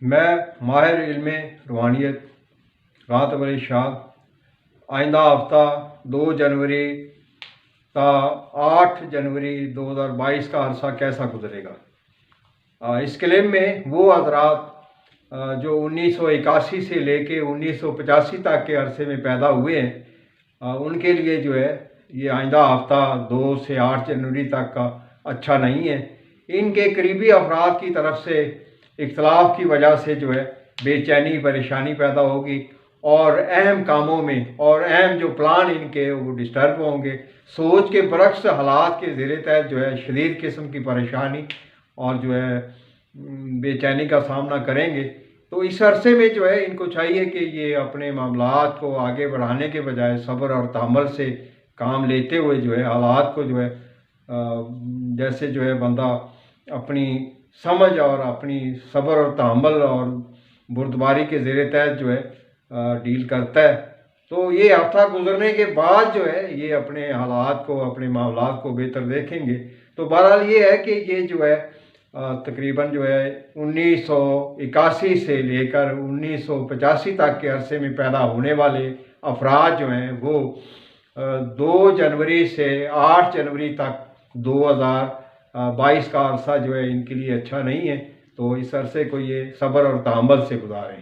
میں ماہر علم روحانیت راتب علی شاہ آئندہ ہفتہ 2 جنوری تا 8 جنوری 2022 کا عرصہ کیسا گزرے گا۔ اس کلیم میں وہ حضرات جو 1981 سے لے کے 1985 تک کے عرصے میں پیدا ہوئے ہیں ان کے لیے جو ہے یہ آئندہ ہفتہ 2 سے 8 جنوری تک کا اچھا نہیں ہے۔ ان کے قریبی افراد کی طرف سے اختلاف کی وجہ سے جو ہے بے چینی پریشانی پیدا ہوگی اور اہم کاموں میں اور اہم جو پلان ان کے وہ ڈسٹرب ہوں گے۔ سوچ کے برعکس حالات کے زیر تحت جو ہے شدید قسم کی پریشانی اور جو ہے بے چینی کا سامنا کریں گے۔ تو اس عرصے میں جو ہے ان کو چاہیے کہ یہ اپنے معاملات کو آگے بڑھانے کے بجائے صبر اور تحمل سے کام لیتے ہوئے جو ہے حالات کو جو ہے جیسے جو ہے بندہ اپنی سمجھ اور اپنی صبر اور تحمل اور بردباری کے زیر تحت جو ہے ڈیل کرتا ہے، تو یہ ہفتہ گزرنے کے بعد جو ہے یہ اپنے حالات کو اپنے معاملات کو بہتر دیکھیں گے۔ تو بہرحال یہ ہے کہ یہ جو ہے تقریباً جو ہے 1981 سے لے کر 1985 تک کے عرصے میں پیدا ہونے والے افراد جو ہیں وہ 2 جنوری سے 8 جنوری تک 2022 کا عرصہ جو ہے ان کے لیے اچھا نہیں ہے۔ تو اس عرصے کو یہ صبر اور تحمل سے گزاریں۔